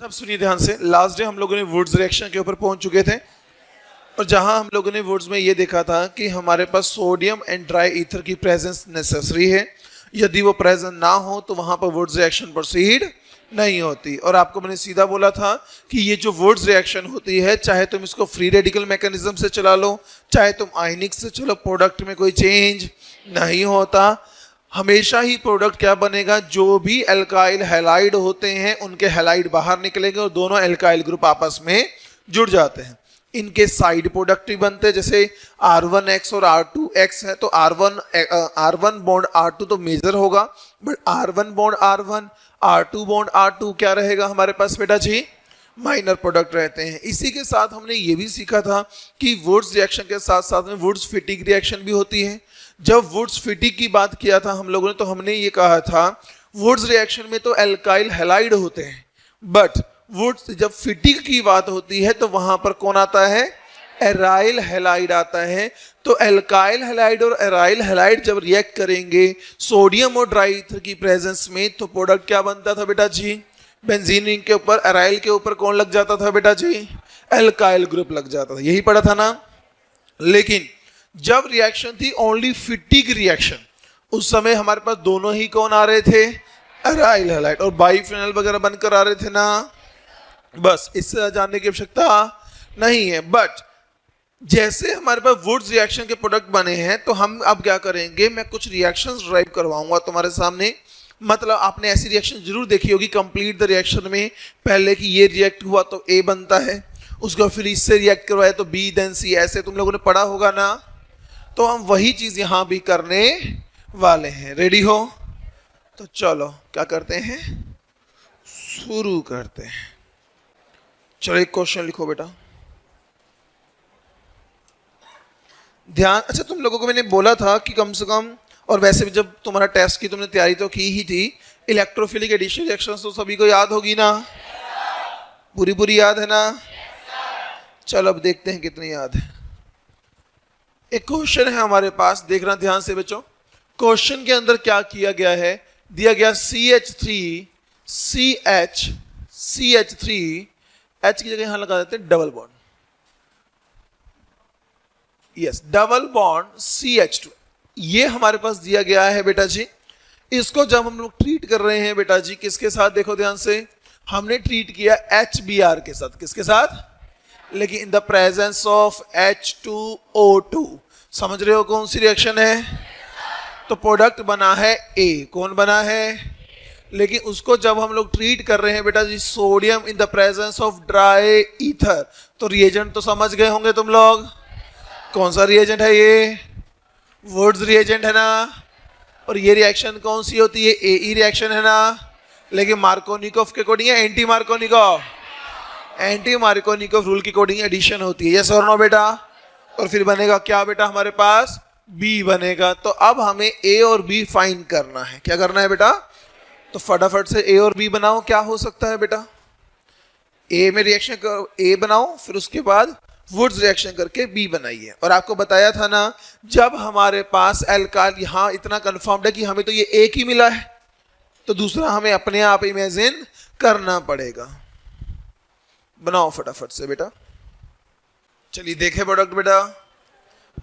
सब सुनिए ध्यान से। लास्ट डे हम लोगों ने वुड्स रिएक्शन के ऊपर पहुंच चुके थे और जहां हम लोगों ने वुड्स में ये देखा था कि हमारे पास सोडियम एंड ड्राई ईथर की प्रेजेंस नेसेसरी है। यदि वो प्रेजेंट ना हो तो वहां पर वुड्स रिएक्शन प्रोसीड नहीं होती। और आपको मैंने सीधा बोला था कि ये जो वुड्स रिएक्शन होती है, चाहे तुम इसको फ्री रेडिकल मैकेनिज्म से चला लो, चाहे तुम आयनिक से चलो, प्रोडक्ट में कोई चेंज नहीं होता। हमेशा ही प्रोडक्ट क्या बनेगा, जो भी एल्काइल हैलाइड होते हैं उनके हैलाइड बाहर निकलेंगे और दोनों एल्काइल ग्रुप आपस में जुड़ जाते हैं। इनके साइड प्रोडक्ट भी बनते हैं, जैसे R1X और R2X है तो R1 बॉन्ड R2 तो मेजर होगा, but R1 bond R1, R2 bond R2 क्या रहेगा हमारे पास बेटा जी, माइनर प्रोडक्ट रहते हैं। इसी के साथ हमने ये भी सीखा था कि वुड्स रिएक्शन के साथ साथ में वुड्स फिटिग रिएक्शन भी होती है। जब वुड्स फिटिग की बात किया था हम लोगों ने, तो हमने ये कहा था वुड्स रिएक्शन में तो एल्काइल हैलाइड होते हैं, बट वुड्स जब फिटिग की बात होती है तो वहां पर कौन आता है, एराइल हैलाइड आता है। तो एल्काइल हैलाइड और एराइल हैलाइड जब रिएक्ट करेंगे सोडियम और ड्राई ईथर की प्रेजेंस में, तो प्रोडक्ट क्या बनता था बेटा जी, बेंजीन रिंग के ऊपर एराइल के ऊपर कौन लग जाता था बेटा जी, एल्काइल ग्रुप लग जाता था। यही पढ़ा था ना। लेकिन जब रिएक्शन थी ओनली फिटिग रिएक्शन, उस समय हमारे पास दोनों ही कौन आ रहे थे, एराइल हैलाइड, और बाइफिनल वगैरह बनकर आ रहे थे ना। बस इससे जानने की आवश्यकता नहीं है। बट जैसे हमारे पास वुड्स रिएक्शन के प्रोडक्ट बने हैं, तो हम अब क्या करेंगे, मैं कुछ रिएक्शंस ड्राइव करवाऊंगा तुम्हारे सामने। मतलब आपने ऐसी रिएक्शन जरूर देखी होगी कंप्लीट द रिएक्शन में, पहले कि ये रिएक्ट हुआ तो ए बनता है, उसको फिर इससे रिएक्ट करवाया तो बी देन सी, ऐसे तुम लोगों ने पढ़ा होगा ना। तो हम वही चीज यहां भी करने वाले हैं। रेडी हो तो चलो क्या करते हैं, शुरू करते हैं। चलो एक क्वेश्चन लिखो बेटा, ध्यान। अच्छा, तुम लोगों को मैंने बोला था कि कम से कम, और वैसे भी जब तुम्हारा टेस्ट की तुमने तैयारी तो की ही थी, इलेक्ट्रोफिलिक एडिशन रिएक्शंस तो सभी को याद होगी ना, पूरी पूरी याद है ना। चलो अब देखते हैं कितनी याद है। एक क्वेश्चन है हमारे पास, देखना ध्यान से बच्चों। क्वेश्चन के अंदर क्या किया गया है, दिया गया CH3 CH3, H की जगह यहां लगा देते हैं double bond, yes double bond CH2, ये हमारे पास दिया गया है बेटा जी। इसको जब हम लोग ट्रीट कर रहे हैं बेटा जी, किसके साथ, देखो ध्यान से, हमने ट्रीट किया HBr के साथ, किसके साथ, लेकिन इन द प्रेजेंस ऑफ H2O2। समझ रहे हो कौन सी रिएक्शन है, तो प्रोडक्ट बना है A, कौन बना है, लेकिन उसको जब हम लोग ट्रीट कर रहे हैं बेटा जी sodium in the presence of dry ether, तो रिएजेंट तो समझ गए होंगे तुम लोग, कौन सा रिएजेंट है ये, वुड्स रिएजेंट है ना। और ये रिएक्शन कौन सी होती है, AE रिएक्शन है ना। लेकिन मार्कोनिकोव के अकॉर्डिंग है anti Markovnikov, anti Markovnikov rule की अकॉर्डिंग एडिशन होती है, यस और नो बेटा। और फिर बनेगा क्या बेटा, हमारे पास B बनेगा। तो अब हमें A और B फाइंड करना है, क्या करना है बेटा, तो फटाफट से A और B बनाओ। क्या हो सकता है बेटा, A में रिएक्शन कर A बनाओ, फिर उसके बाद वुड्स रिएक्शन करके B बनाइए। और आपको बताया था ना, जब हमारे पास एल्काइल, यहां इतना कंफर्म्ड है कि हमें तो ये एक ही मिला है, तो दूसरा हमें अपने आप इमेजिन करना पड़ेगा। बनाओ फटाफट से बेटा। चलिए देखें प्रोडक्ट बेटा।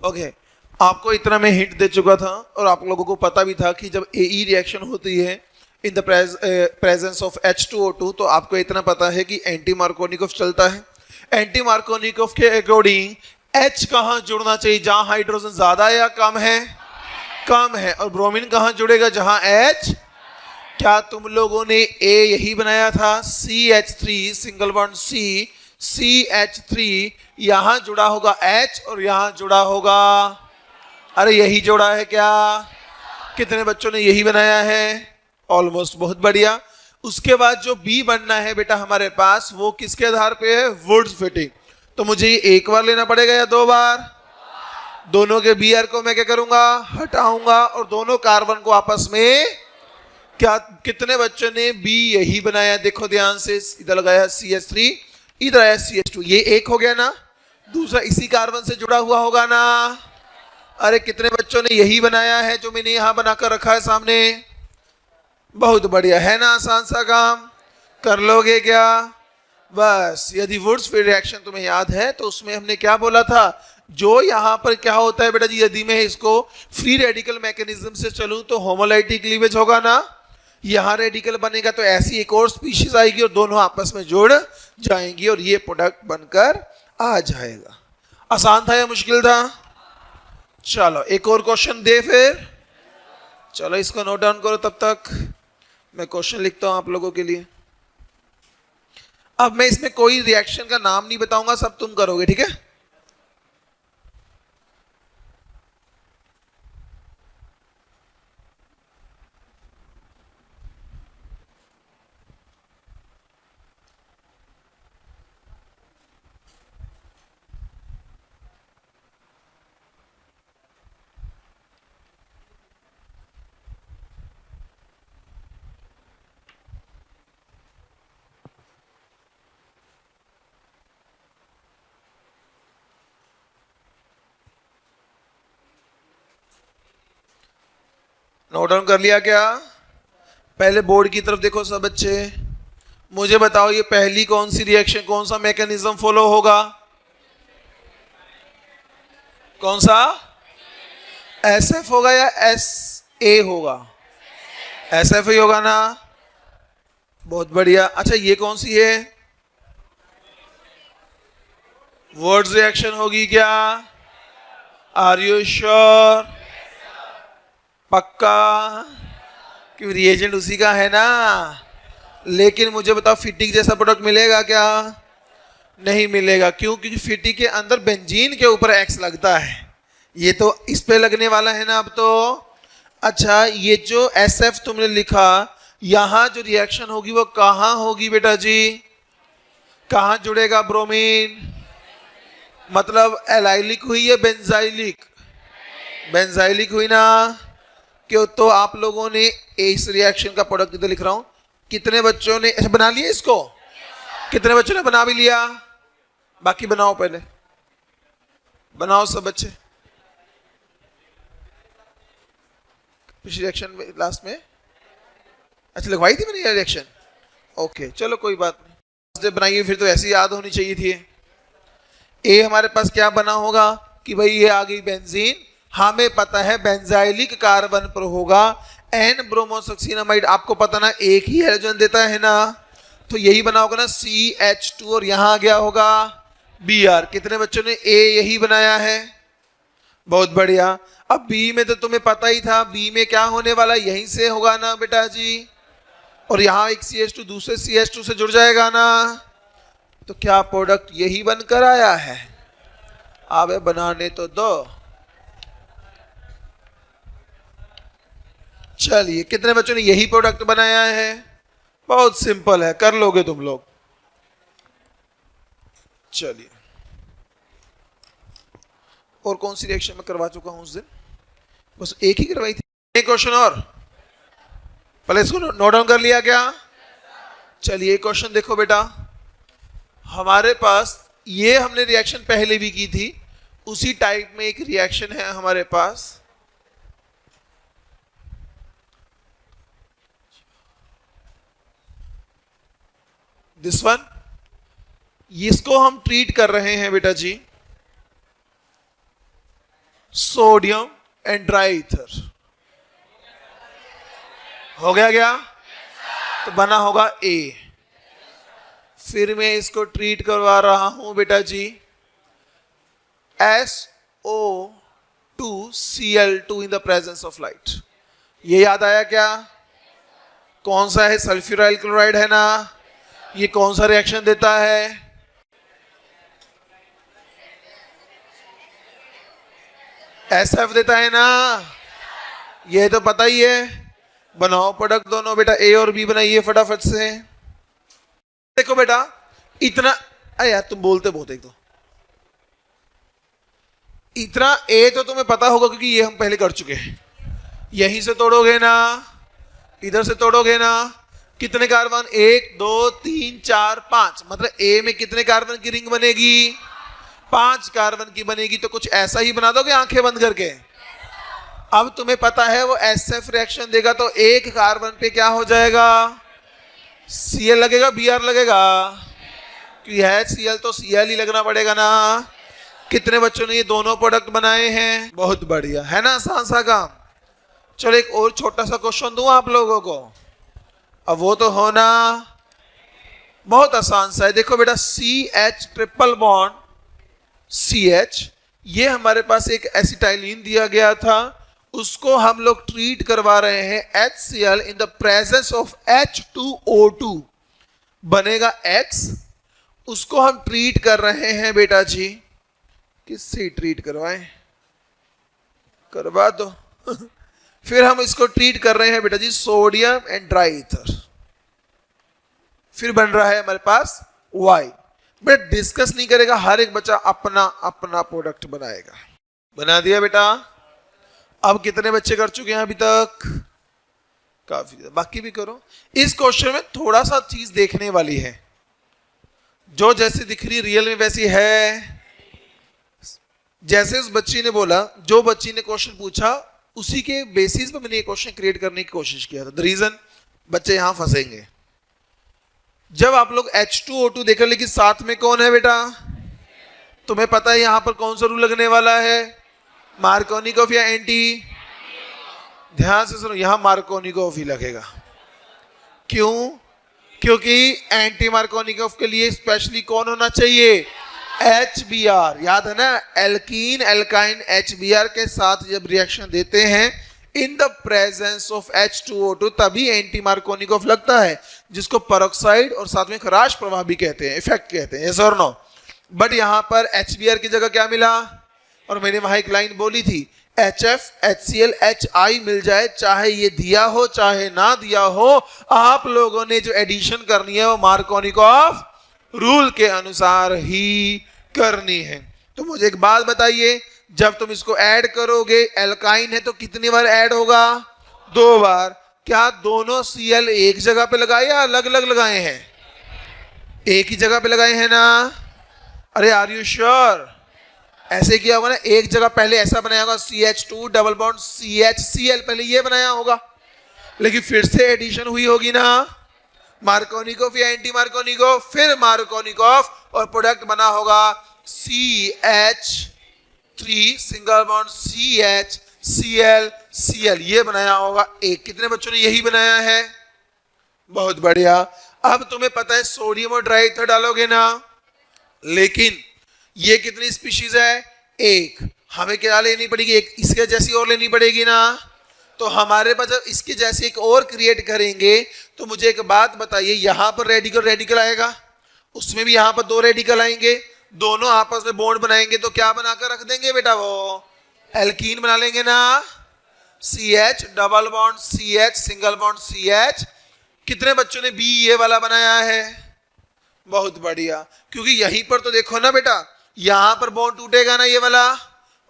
ओके, आपको इतना मैं हिंट दे चुका था और आप लोगों को पता भी था कि जब AE रिएक्शन होती है इन द प्रेजेंस ऑफ H2O2, तो आपको इतना पता है कि एंटी मार्कोनिकोव चलता है। एंटी मार्कोनिकोव के अकॉर्डिंग H कहाँ जुड़ना चाहिए, जहां हाइड्रोजन ज्यादा है या कम है, कम है। और ब्रोमीन कहाँ जुड़ेगा, जहां H, क्या तुम लोगों ने A यही बनाया था, CH3 single bond C, CH3 यहां जुड़ा होगा H और यहां जुड़ा होगा, अरे यही जोड़ा है क्या, कितने बच्चों ने यही बनाया है, ऑलमोस्ट, बहुत बढ़िया। उसके बाद जो B बनना है बेटा हमारे पास, वो किसके आधार पे है, वुड्स फिटिंग। तो मुझे ये एक बार लेना पड़ेगा या दो बार, दोनों के Br को मैं क्या करूंगा, हटाऊंगा, और दोनों कार्बन को आपस में, क्या कितने बच्चों ने B यही बनाया, देखो ध्यान से, इधर लगाया CH3, इधर आया CH2, ये एक हो गया ना, दूसरा इसी कार्बन से जुड़ा हुआ होगा ना। अरे कितने बच्चों ने यही बनाया है जो मैंने यहां बनाकर रखा है सामने, बहुत बढ़िया है ना, आसान सा काम, कर लोगे क्या, बस यदि वुड्सफील्ड रिएक्शन तुम्हें याद है तो उसमें हमने क्या बोला था, जो यहां पर क्या होता है बेटा जी, यदि मैं इसको फ्री रेडिकल मैकेनिज्म से चलूं तो होमोलाइटिक क्लीवेज होगा ना, यहां रेडिकल बनेगा तो ऐसी एक और स्पीशीज आएगी और दोनों आपस में जुड़ जाएंगी और ये प्रोडक्ट बनकर आ जाएगा। आसान था या मुश्किल था? चलो एक और क्वेश्चन दे फिर। चलो इसको नोट डाउन करो, तब तक मैं क्वेश्चन लिखता हूं आप लोगों के लिए। अब मैं इसमें कोई रिएक्शन का नाम नहीं बताऊंगा, सब तुम करोगे, ठीक है? नोट डाउन कर लिया क्या? पहले बोर्ड की तरफ देखो सब बच्चे, मुझे बताओ ये पहली कौन सी रिएक्शन, कौन सा मैकेनिज्म फॉलो होगा? कौन सा? SF होगा या SA होगा? SF ही होगा ना, बहुत बढ़िया। अच्छा ये कौन सी है? वर्ड्स रिएक्शन होगी क्या? Are you sure? पक्का? क्योंकि रिएजेंट उसी का है ना। लेकिन मुझे बताओ फिटिक जैसा प्रोडक्ट मिलेगा क्या? नहीं मिलेगा। क्यों? क्योंकि फिटिक के अंदर बेंजीन के ऊपर X लगता है, ये तो इस पे लगने वाला है ना अब तो। अच्छा ये जो SF तुमने लिखा, यहां जो रिएक्शन होगी वो कहां होगी बेटा जी? कहां जुड़ेगा ब्रोमीन? मतलब एलाइलिक हुई या बेंजाइलिक? बेंजाइलिक हुई ना। क्यों? तो आप लोगों ने इस रिएक्शन का प्रोडक्ट इधर लिख रहा हूं, कितने बच्चों ने बना लिया इसको? कितने बच्चों ने बना भी लिया? बाकी बनाओ, पहले बनाओ सब बच्चे। पिछली रिएक्शन में लास्ट में अच्छा लगवाई थी मैंने ये रिएक्शन। ओके चलो कोई बात नहीं, जब बनाइए फिर तो ऐसी याद होनी चाहिए थी। ए हमारे पास क्या बना होगा कि भाई ये आ गई बेंजीन, हमें पता है बेंजाइलिक कार्बन पर होगा N ब्रोमोसक्सिनामाइड, आपको पता ना एक ही हाइड्रोजन देता है ना, तो यही बना होगा ना CH2 और यहां आ गया होगा Br। कितने बच्चों ने A यही बनाया है? बहुत बढ़िया। अब B में तो तुम्हें पता ही था, B में क्या होने वाला, यहीं से होगा ना बेटा जी, और यहां एक CH2 दूसरे CH2 से जुड़ जाएगा ना, तो क्या प्रोडक्ट यही बनकर आया है? अब बनाने तो दो। चलिए कितने बच्चों ने यही प्रोडक्ट बनाया है? बहुत सिंपल है, कर लोगे तुम लोग। चलिए और कौन सी रिएक्शन में करवा चुका हूं उस दिन? बस एक ही करवाई थी। एक क्वेश्चन और, पहले इसको नोट डाउन कर लिया क्या? चलिए क्वेश्चन देखो बेटा, हमारे पास ये हमने रिएक्शन पहले भी की थी, उसी टाइप में एक रिएक्शन है हमारे पास। दिस वन, इसको हम ट्रीट कर रहे हैं बेटा जी सोडियम एंड ड्राई ईथर। हो गया क्या? तो बना होगा A। फिर मैं इसको ट्रीट करवा रहा हूं बेटा जी SO2Cl2 in the presence of light. ये याद आया क्या? कौन सा है? सल्फ्यूराइल क्लोराइड है ना। ये कौन सा रिएक्शन देता है? SF देता है ना, ये तो पता ही है। बनाओ प्रोडक्ट दोनों बेटा, A और B बनाइए फटाफट से। देखो बेटा इतना, अरे यार तुम बोलते बहुत एक तो, इतना A तो तुम्हें पता होगा क्योंकि ये हम पहले कर चुके हैं। यहीं से तोड़ोगे ना, इधर से तोड़ोगे ना, कितने कार्बन? 1 2 3 4 5, मतलब A में कितने कार्बन की रिंग बनेगी? 5 कार्बन की बनेगी। तो कुछ ऐसा ही बना दोगे आंखें बंद करके। अब तुम्हें पता है वो SF रिएक्शन देगा तो एक कार्बन पे क्या हो जाएगा? Cl लगेगा, Br लगेगा। कि HCl तो Cl ही लगना पड़ेगा ना। कितने बच्चों ने ये दोनों प्रोडक्ट बनाए हैं? बहुत बढ़िया, है ना आसान सा काम। चलो एक और छोटा सा क्वेश्चन दूं आप लोगों को, अब वो तो होना बहुत आसान सा है। देखो बेटा, CH ट्रिपल बॉन्ड CH, ये हमारे पास एक एसिटाइलिन दिया गया था, उसको हम लोग ट्रीट करवा रहे हैं HCl in the presence of H2O2, बनेगा X। उसको हम ट्रीट कर रहे हैं बेटा जी, किससे ट्रीट करवाएं? करवा दो। फिर हम इसको ट्रीट कर रहे हैं बेटा जी सोडियम एंड ड्राई ईथर, फिर बन रहा है हमारे पास Y। बेटा डिस्कस नहीं करेगा, हर एक बच्चा अपना अपना प्रोडक्ट बनाएगा। बना दिया बेटा? अब कितने बच्चे कर चुके हैं अभी तक? काफी, बाकी भी करो। इस क्वेश्चन में थोड़ा सा चीज देखने वाली है, जो जैसे दिख रही रियल में वैसी है। जैसे उस बच्ची ने बोला, जो बच्ची ने क्वेश्चन पूछा उसी के बेसिस पे मैंने ये क्वेश्चन क्रिएट करने की कोशिश किया था। द रीजन बच्चे यहां फंसेंगे, जब आप लोग H2O2 देख, लेकिन साथ में कौन है बेटा? तुम्हें पता है यहां पर कौन सा रूल लगने वाला है? मार्कोनिकॉफ या एंटी? ध्यान से सुनो, यहां मार्कोनिकॉफ ही लगेगा। क्यों? क्योंकि एंटी मार्कोनिकॉफ के लिए स्पेशली कौन होना चाहिए? HBr। याद है ना, एल्कीन एल्काइन HBr के साथ जब रिएक्शन देते हैं इन द प्रेजेंस ऑफ H2O2, तभी एंटी मार्कोनिकॉफ लगता है, जिसको पेरोक्साइड और साथ में खराश प्रवाह भी कहते हैं, इफेक्ट कहते हैं। यस और नो? बट यहां पर HBr की जगह क्या मिला? और मैंने वहां एक लाइन बोली थी, HF HCl HI मिल जाए, चाहे ये दिया हो चाहे ना दिया हो, आप लोगों ने जो एडिशन करनी है वो मार्कोनिकॉफ रूल के अनुसार ही करनी है। तो मुझे एक बात बताइए, जब तुम इसको ऐड करोगे, एल्काइन है तो कितनी बार ऐड होगा? 2 बार। क्या दोनों Cl एक जगह पे लगाए या अलग अलग लगाए हैं? एक ही जगह पे लगाए हैं ना? अरे आर यू श्योर? ऐसे किया होगा ना, एक जगह पहले ऐसा बनाया होगा, CH2 डबल बॉन्ड CHCl, पहले ये बनाया होगा, लेकिन फिर से एडिशन हुई होगी ना, मार्कोनिकॉफ या एंटी मार्कोनिकॉफ, फिर मार्कोनिकॉफ, और प्रोडक्ट बना होगा CH3 single bond CHCl Cl, ये बनाया होगा एक। कितने बच्चों ने यही बनाया है? बहुत बढ़िया। अब तुम्हें पता है सोडियम और ड्राई ईथर डालोगे ना, लेकिन ये कितनी स्पीशीज है? एक। हमें क्या लेनी पड़ेगी? एक इसके जैसी और लेनी पड़ेगी ना। तो हमारे पास जब इसकी जैसी एक और क्रिएट करेंगे, तो मुझे एक बात बताइए, यहां पर रेडिकल रेडिकल आएगा, उसमें भी यहां पर 2 रेडिकल आएंगे, दोनों आपस में बॉन्ड बनाएंगे, तो क्या बनाकर रख देंगे बेटा? वो एल्कीन बना लेंगे ना। CH double bond CH single bond CH। कितने बच्चों ने B ये वाला बनाया है? बहुत बढ़िया। क्योंकि यहीं पर तो देखो ना बेटा, यहां पर बॉन्ड टूटेगा ना ये वाला,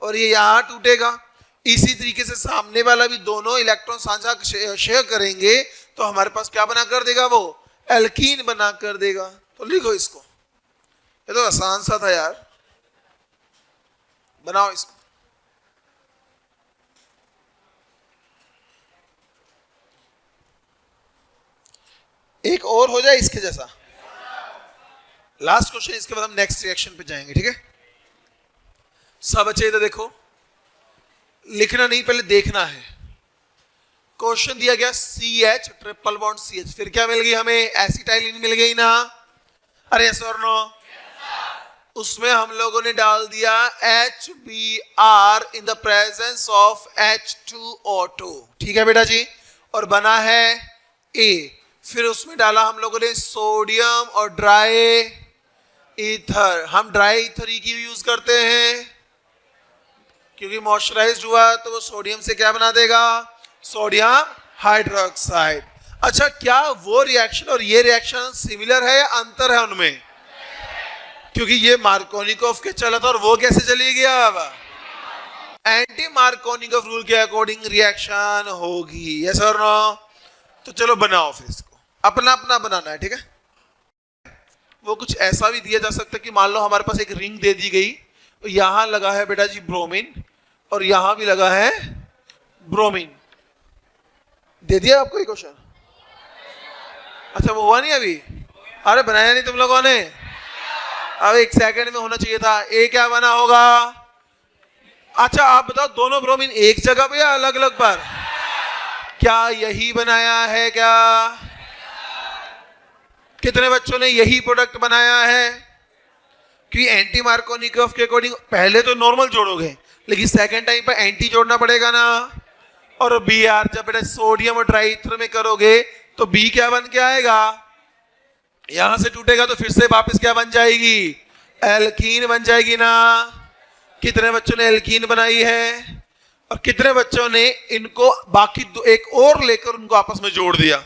और ये यहां टूटेगा। इसी तरीके से सामने वाला भी दोनों इलेक्ट्रॉन साझा शेयर करेंगे, तो हमारे पास क्या बना कर देगा? वो एल्कीन बना कर देगा। तो लिखो इसको, ये तो आसान सा था यार, बनाओ इसको। एक और हो जाए इसके जैसा, लास्ट क्वेश्चन, इसके बाद हम नेक्स्ट रिएक्शन पे जाएंगे, ठीक है? सब बच्चे इधर देखो, लिखना नहीं, पहले देखना है। क्वेश्चन दिया गया CH ट्रिपल बॉन्ड CH, फिर क्या मिल गई हमें? एसिटाइलिन मिल गई ना। अरे यस और नो? उसमें हम लोगों ने डाल दिया HBr in the presence of H2O2, ठीक है बेटा जी, और बना है A। फिर उसमें डाला हम लोगों ने सोडियम और ड्राई ईथर। हम ड्राई ईथर ही क्यों यूज करते हैं? क्योंकि मॉइस्चराइज्ड हुआ तो वो सोडियम से क्या बना देगा? Sodium hydroxide. अच्छा, क्या वो रिएक्शन और ये रिएक्शन सिमिलर है या अंतर है उनमें? क्योंकि ये मार्कोनिकॉफ के चला था और वो कैसे चली गया? अब एंटी मार्कोनिकॉफ रूल के अकॉर्डिंग रिएक्शन होगी। यस और नो? तो चलो बनाओ, फिर इसको अपना अपना बनाना है, ठीक है? वो कुछ ऐसा भी दिया जा सकता है कि मान लो हमारे पास एक रिंग दे दी गई, तो यहां लगा है बेटा जी ब्रोमीन, और यहां भी लगा है ब्रोमीन। दे दिया आपको ये क्वेश्चन? अच्छा, वो हुआ नहीं अभी? अरे बनाया नहीं तुम लोगों ने? अब एक सेकंड में होना चाहिए था। ए क्या बना होगा? अच्छा आप बताओ, दोनों ब्रोमीन एक जगह पे या अलग अलग पर? क्या यही बनाया है क्या? कितने बच्चों ने यही प्रोडक्ट बनाया है? कि एंटी मार्कोनिकोव के अकॉर्डिंग पहले तो नॉर्मल जोड़ोगे, लेकिन सेकंड टाइम पर एंटी जोड़ना पड़ेगा ना। और बी आर जब बेटा सोडियम और ट्राइथर में करोगे तो बी क्या बन के आएगा? यहां से टूटेगा तो फिर से वापस क्या बन जाएगी? एल्कीन बन जाएगी ना। कितने बच्चों ने एल्कीन बनाई है? और कितने बच्चों ने इनको बाकी एक और लेकर उनको आपस में जोड़ दिया?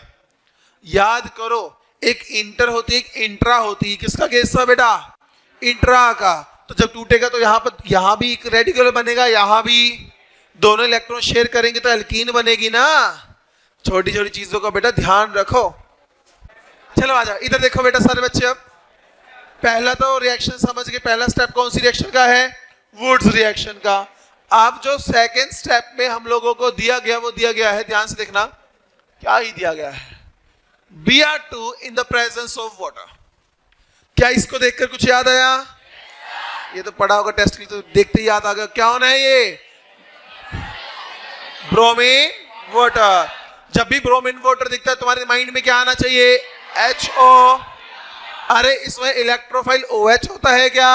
याद करो, एक इंटर होती है, एक इंट्रा होती है। किसका केस था बेटा? इंट्रा का। तो जब टूटेगा तो यहां भी एक रेडिकल बनेगा, यहां भी दोनों इलेक्ट्रॉन शेयर करेंगे तो एल्कीन बनेगी ना। छोटी छोटी चीजों का बेटा ध्यान रखो। चलो आ जाओ इधर देखो बेटा सारे बच्चे। अब पहला तो रिएक्शन समझ गए। पहला स्टेप कौन सी रिएक्शन का है? वुड्स रिएक्शन का। अब जो सेकेंड स्टेप में हम लोगों को दिया गया वो दिया गया है, ध्यान से देखना क्या ही दिया गया है। Br2 in the presence of water. क्या इसको देखकर कुछ याद आया? ये तो पढ़ा होगा टेस्ट की, तो देखते ही याद आ गया। क्या होना है ये? Bromine water. जब भी ब्रोमीन वाटर दिखता है तुम्हारे माइंड में क्या आना चाहिए? HO। अरे इसमें इलेक्ट्रोफाइल OH होता है क्या?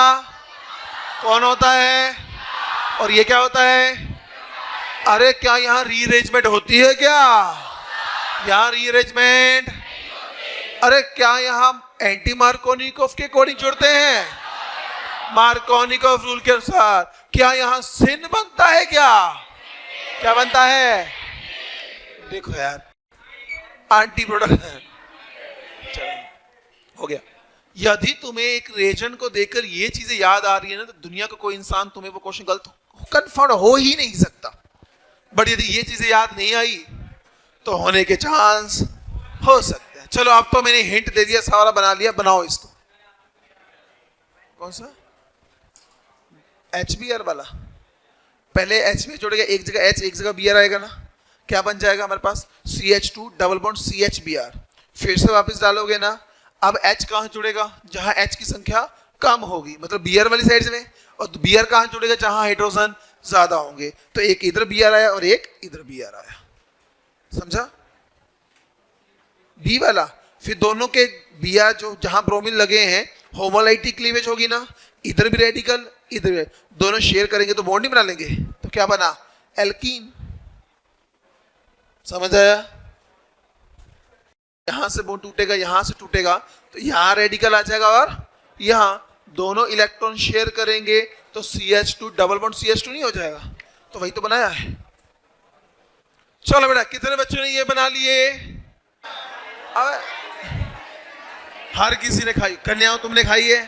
कौन होता है? और ये क्या होता है? अरे क्या यहाँ रीअरेंजमेंट होती है क्या? यहाँ रीअरेंजमेंट। अरे क्या यहाँ एंटी मार्कोनिकोव के अकॉर्डिंग जोड़ते हैं? मार्कोनिकोव रूल के अनुसार। क्या यहाँ सिन बनता है क्या? क्या बनता है? देखो यार, एंटी प्रोडक्ट हो गया। यदि तुम्हें एक रेजन को देखकर ये चीजें याद आ रही है ना, तो दुनिया का कोई इंसान तुम्हें वो क्वेश्चन गलत कन्फर्म हो ही नहीं सकता। बट यदि ये चीजें याद नहीं आई तो होने के चांस हो सकते हैं। चलो अब तो मैंने हिंट दे दिया, सारा बना लिया, बनाओ इसको। कौन सा? HBr वाला। पहले H में जोड़ेगा, एक जगह H एक जगह Br आएगा ना। क्या बन जाएगा हमारे पास? CH2 double bond CHBr। फिर से वापस डालोगे ना। अब H कहां जुड़ेगा? जहां H की संख्या कम होगी, मतलब Br वाली साइड में। और Br कहां जुड़ेगा? जहां हाइड्रोजन ज्यादा होंगे। तो एक इधर Br आया और एक इधर Br आया। समझा? बी वाला। फिर दोनों के Br जो जहां ब्रोमीन लगे हैं, होमोलाइटिक क्लीवेज होगी ना। इधर भी रेडिकल, इधर भी। दोनों शेयर करेंगे तो बॉन्ड नहीं बना लेंगे। तो क्या बना? एल्कीन। समझ आया? यहां से बॉन्ड टूटेगा, यहां से टूटेगा तो यहां रेडिकल आ जाएगा और यहां दोनों इलेक्ट्रॉन शेयर करेंगे तो CH2 डबल बॉन्ड CH2 नहीं हो जाएगा। तो वही तो बनाया है। चलो बेटा, कितने बच्चों ने ये बना लिए? अब हर किसी ने खाई। कन्याओं तुमने खाई है?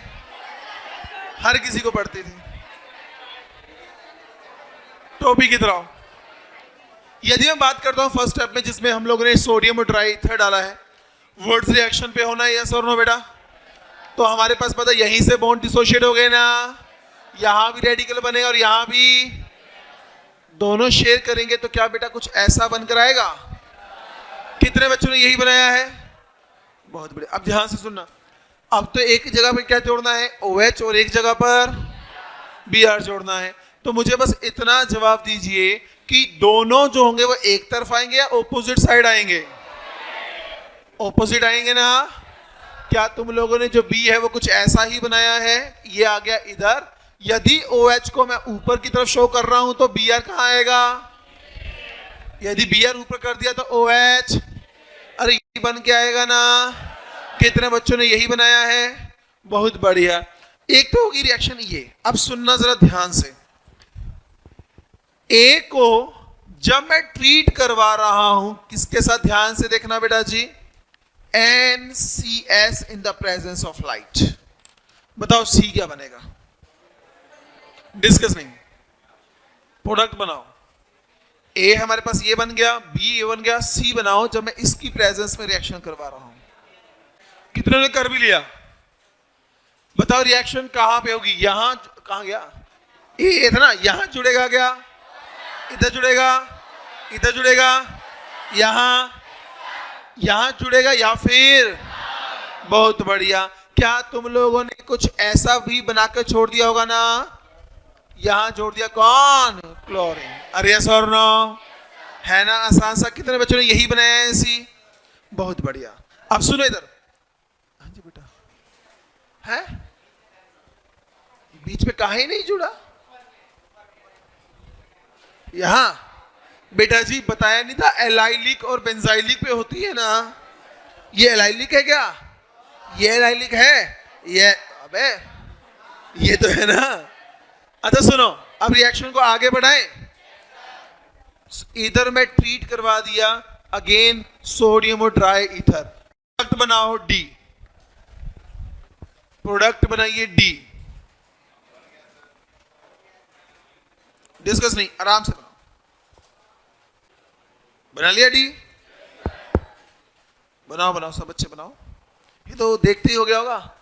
हर किसी को पढ़ती थी। टोपी की तरह। यदि मैं बात करता हूं फर्स्ट स्टेप में, जिसमें हम लोगों ने सोडियम और ट्राइथर डाला है, वुड्स रिएक्शन पे होना है, यस और नो बेटा? तो हमारे पास पता यहीं से बॉन्ड डिसोशिएट हो गए ना। यहां भी रेडिकल बनेगा और यहां भी। दोनों शेयर करेंगे तो क्या बेटा कुछ ऐसा बनकर आएगा? कितने बच्चों ने यही बनाया है? बहुत बढ़िया। अब ध्यान से सुनना। अब तो एक जगह पर क्या जोड़ना है? OH, और एक जगह पर Br जोड़ना है। तो मुझे बस इतना जवाब दीजिए कि दोनों जो होंगे वो एक तरफ आएंगे या ऑपोजिट साइड आएंगे? ऑपोजिट आएंगे ना। क्या तुम लोगों ने जो B है वो कुछ ऐसा ही बनाया है? ये आ गया इधर। यदि OH को मैं ऊपर की तरफ शो कर रहा हूं तो Br कहां आएगा? यदि Br ऊपर कर दिया तो OH, अरे ये बन के आएगा ना। कितने बच्चों ने यही बनाया है? बहुत बढ़िया। एक तो होगी रिएक्शन ये। अब सुनना जरा ध्यान से। A को जब मैं ट्रीट करवा रहा हूं, किसके साथ? ध्यान से देखना बेटा जी। NCS in the presence of light. बताओ C क्या बनेगा? डिस्कस नहीं, प्रोडक्ट बनाओ। A हमारे पास ये बन गया, B ये बन गया, C बनाओ जब मैं इसकी प्रेजेंस में रिएक्शन करवा रहा हूं। कितने ने कर भी लिया? बताओ रिएक्शन कहां पे होगी? यहां कहां गया? A था ना, यहां जुड़ेगा क्या? इधर जुड़ेगा, इधर जुड़ेगा, यहां जुड़ेगा, या फिर? बहुत बढ़िया। क्या तुम लोगों ने कुछ ऐसा भी बनाकर छोड़ दिया होगा ना? यहां जोड़ दिया कौन? क्लोरीन। अरे यस और नो? है ना आसान सा? कितने बच्चों ने यही बनाया है ऐसी? बहुत बढ़िया। अब सुनो इधर। हाँ जी बेटा। है बीच में काहे नहीं जुड़ा? यहां बेटा जी बताया नहीं था एलाइलिक और बेंजाइलिक पे होती है ना? ये एलाइलिक है क्या? ये एलाइलिक है? ये अबे ये तो है ना। अच्छा सुनो, अब रिएक्शन को आगे बढ़ाएं। इधर मैं ट्रीट करवा दिया अगेन सोडियम और ड्राई ईथर। प्रोडक्ट बनाओ डी, प्रोडक्ट बनाइए डी। डिस्कस नहीं, आराम से बनाओ। बना लिया डी? बनाओ बनाओ सब बच्चे बनाओ। ये तो देखते ही हो गया होगा।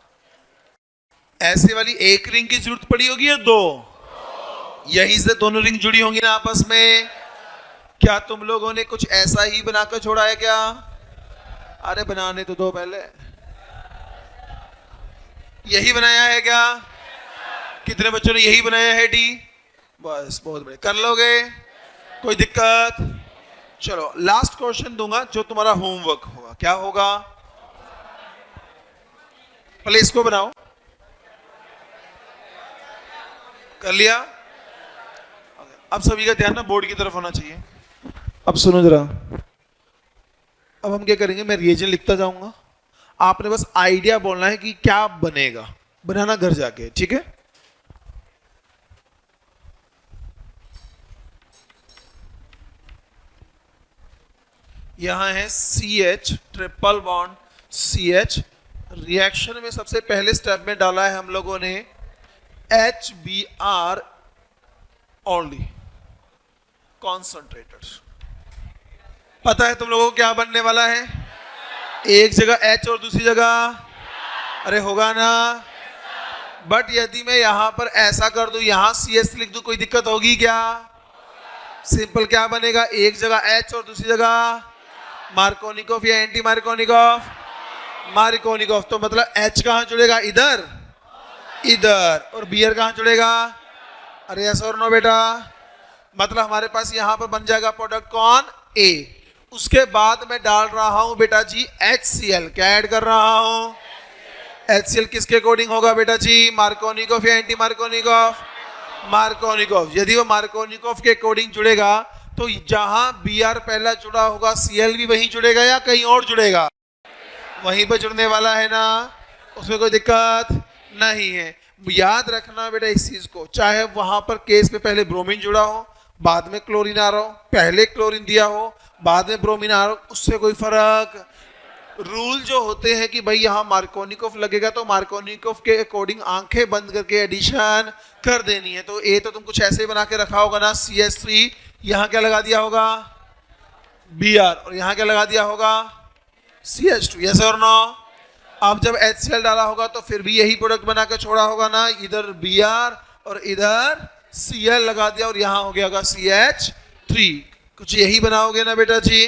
ऐसे वाली एक रिंग की जरूरत पड़ी होगी या दो? यहीं से दोनों रिंग जुड़ी होंगी ना आपस में। क्या तुम लोगों ने कुछ ऐसा ही बनाकर छोड़ा है क्या? अरे बनाने तो दो पहले। यही बनाया है क्या? कितने बच्चों ने यही बनाया है डी? बस बहुत बढ़िया, कर लोगे? कोई दिक्कत? चलो लास्ट क्वेश्चन दूंगा जो तुम्हारा होमवर्क होगा। क्या होगा? पहले इसको बनाओ। कर लिया? अब सभी का ध्यान ना बोर्ड की तरफ होना चाहिए। अब सुनो जरा, अब हम क्या करेंगे, मैं रिएजन लिखता जाऊंगा, आपने बस आइडिया बोलना है कि क्या बनेगा, बनाना घर जाके, ठीक है? यहां है CH triple bond CH। Reaction में सबसे पहले स्टेप में डाला है हम लोगों ने HBr ओनली कॉन्सेंट्रेटेड। पता है तुम लोगों को क्या बनने वाला है? एक जगह H और दूसरी जगह, अरे होगा ना? बट यदि मैं यहां पर ऐसा कर दूं, यहां CS लिख दूं, कोई दिक्कत होगी क्या? सिंपल क्या बनेगा, एक जगह H और दूसरी जगह मार्कोनिकोफ या एंटी मार्कोनिकोफ? मार्कोनिकोफ। तो मतलब H कहां जुड़ेगा? इधर, इधर। और Br कहां जुड़ेगा? अरे यस और नो बेटा? मतलब हमारे पास यहां पर बन जाएगा प्रोडक्ट कौन? A। उसके बाद मैं डाल रहा हूं बेटा जी HCl। क्या ऐड कर रहा हूं? HCl किसके अकॉर्डिंग होगा बेटा जी? मार्कोनिकोफ या एंटी मार्कोनिकोफ? मार्कोनिकोफ। यदि वो मार्कोनिकोफ के अकॉर्डिंग जुड़ेगा तो जहां Br पहला जुड़ा होगा Cl भी वहीं जुड़ेगा या कहीं और जुड़ेगा? वहीं पर जुड़ने वाला है ना, उसमें कोई दिक्कत नहीं है। याद रखना बेटा इस चीज को, चाहे वहां पर केस में पहले ब्रोमीन जुड़ा हो, बाद में क्लोरीन आ रहा हो, पहले क्लोरीन दिया हो, बाद में ब्रोमीन आ रहा हो, उससे कोई फर्क। रूल जो होते हैं कि भाई यहाँ मार्कोनिकोफ लगेगा तो मार्कोनिकोफ के अकॉर्डिंग आंखें बंद करके एडिशन कर देनी है। तो ए तो तुम कुछ ऐसे बना के रखा होगा ना, CH3, यहाँ क्या लगा दिया होगा? Br। और यहाँ क्या लगा दिया होगा? CH2। यस और नो? अब जब HCl डाला होगा तो फिर भी यही प्रोडक्ट बना के छोड़ा होगा ना, इधर Br और इधर Cl लगा दिया और यहाँ हो गया होगा CH3। कुछ यही बनाओगे ना बेटा जी?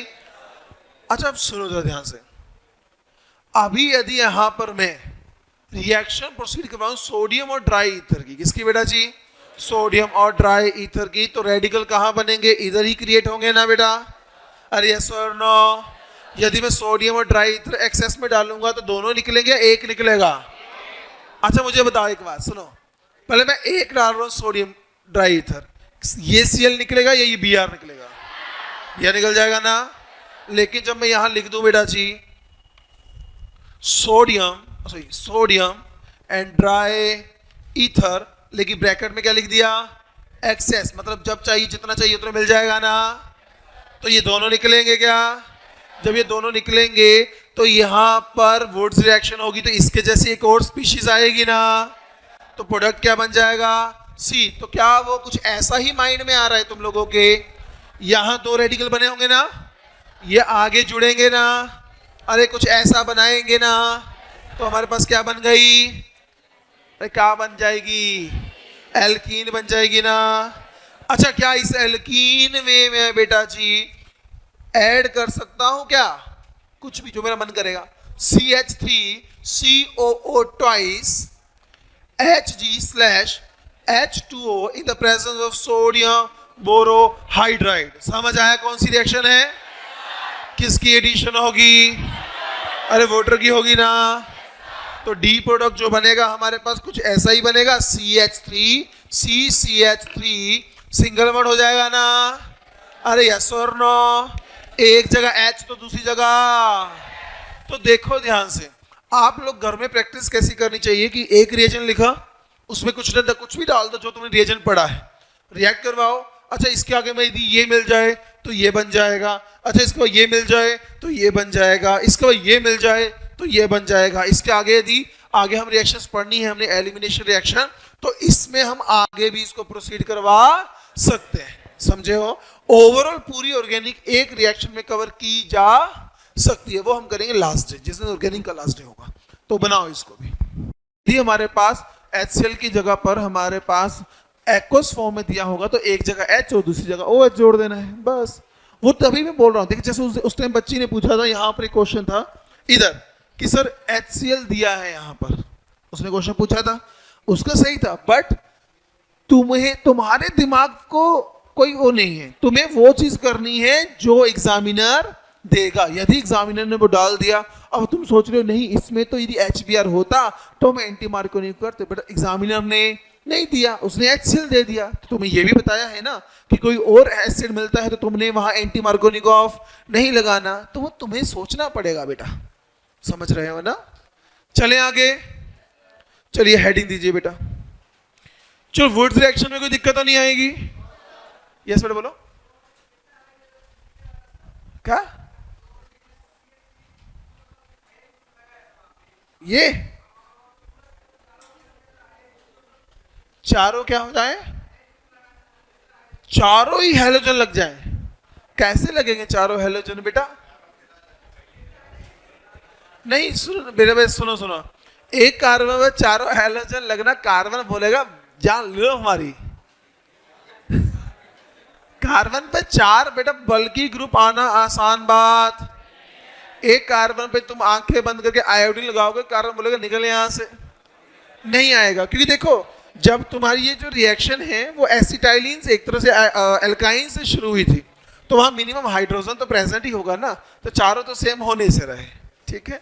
अच्छा अब सुनो जरा ध्यान से। अभी यदि यहां पर मैं रिएक्शन प्रोसीड करवाऊं सोडियम और ड्राई ईथर की, किसकी बेटा जी? सोडियम और ड्राई ईथर की, तो रेडिकल कहां बनेंगे? इधर ही क्रिएट होंगे ना बेटा? अरे यस और नो? यदि मैं सोडियम और ड्राई ईथर एक्सेस में डालूंगा तो दोनों निकलेंगे, एक निकलेगा? अच्छा मुझे बताओ एक बात, सुनो, पहले मैं एक डाल रहा हूं सोडियम ड्राई ईथर, ये Cl निकलेगा या ये Br निकलेगा? यह निकल जाएगा ना। लेकिन जब मैं यहां लिख दूं बेटा जी सोडियम एंड ड्राई ईथर, लेकिन ब्रैकेट में क्या लिख दिया? एक्सेस, मतलब जब चाहिए जितना चाहिए उतना मिल जाएगा ना। तो ये दोनों निकलेंगे क्या? जब ये दोनों निकलेंगे तो यहां पर वुड्स रिएक्शन होगी तो इसके जैसी एक और स्पीशीज आएगी ना, तो प्रोडक्ट क्या बन जाएगा? C। तो क्या वो कुछ ऐसा ही माइंड में आ रहा है तुम लोगों के? यहां दो रेडिकल बने होंगे ना, ये आगे जुड़ेंगे ना, अरे कुछ ऐसा बनाएंगे ना, तो हमारे पास क्या बन गई? अरे क्या बन जाएगी? एल्कीन बन जाएगी ना। अच्छा क्या इस एल्कीन में मैं बेटा जी ऐड कर सकता हूं क्या? कुछ भी जो मेरा मन करेगा। CH3COO twice Hg/H2O in the presence of sodium borohydride. समझ आया कौन सी रिएक्शन है? किसकी एडिशन होगी? अरे वाटर की होगी ना। तो डी प्रोडक्ट जो बनेगा हमारे पास कुछ ऐसा ही बनेगा, CH3 CCH3 सिंगल बॉन्ड हो जाएगा ना। अरे यस और नो? एक जगह H तो दूसरी जगह। तो देखो ध्यान से, आप लोग घर में प्रैक्टिस कैसी करनी चाहिए कि एक रिएजेंट लिखा, उसमें कुछ न कुछ भी डाल दो जो तुमने रिएजेंट पढ़ा है, रिएक्ट करवाओ। अच्छा इसके आगे में यदि ये मिल जाए तो ये बन जाएगा, अच्छा इसके बाद ये मिल जाए तो ये बन जाएगा, इसके बाद ये मिल जाए तो ये बन जाएगा। इसके आगे यदि आगे हम रिएक्शंस पढ़नी है, हमने एलिमिनेशन रिएक्शन, तो इसमें हम आगे भी इसको प्रोसीड करवा सकते हैं। समझे हो? ओवरऑल पूरी ऑर्गेनिक एक रिएक्शन में कवर की जा सकती है, वो हम करेंगे लास्ट डे, जिस दिन ऑर्गेनिक का लास्ट डे होगा। तो बनाओ इसको भी। यदि हमारे पास HCl की जगह पर हमारे पास एक्वस फॉर्म में दिया होगा तो एक जगह H और दूसरी जगह OH जोड़ देना है, बस। वो तभी मैं बोल रहा हूँ, देखिए जैसे उस टाइम बच्ची ने पूछा था, यहाँ पर एक क्वेश्चन था इधर कि सर HCl दिया है यहाँ पर, उसने क्वेश्चन पूछा था, उसका सही था, बट तुम्हारे दिमाग को कोई वो नहीं है, तुम्हें वो चीज करनी है जो एग्जामिनर देगा। यदि एग्जामिनर ने वो डाल दिया, अब तुम सोच रहे हो नहीं इसमें तो यदि HBr होता तो मैं एंटी मार्कोनिक करते, बट एग्जामिनर ने नहीं दिया, उसने HCl दे दिया। तो तुम्हें ये भी बताया है ना कि कोई और एसिड मिलता है तो तुमने वहां एंटी मार्कोनिकॉफ नहीं लगाना, तो वो तुम्हें सोचना पड़ेगा बेटा। समझ रहे हो ना? चले आगे, चलिए हेडिंग दीजिए बेटा। चलो वुड्स रिएक्शन में कोई दिक्कत तो नहीं आएगी? यस बेटा बोलो। क्या ये चारों क्या हो जाए? चारों ही हेलोजन लग जाए। कैसे लगेंगे चारों हेलोजन बेटा? नहीं सुनो मेरे भाई, सुनो सुनो, एक कार्बन में चारों हेलोजन लगना, कार्बन बोलेगा जान लो हमारी। कार्बन पे 4 बेटा बल्कि ग्रुप आना आसान बात। एक कार्बन पे तुम आंखें बंद करके आयोडीन लगाओगे, कार्बन बोलेगा निकल यहां से, नहीं आएगा। क्योंकि देखो जब तुम्हारी ये जो रिएक्शन है वो एसिटाइलिन से, एक तरह से एल्काइन से शुरू हुई थी, तो वहां मिनिमम हाइड्रोजन तो प्रेजेंट ही होगा ना, तो चारों तो सेम होने से रहे। ठीक है,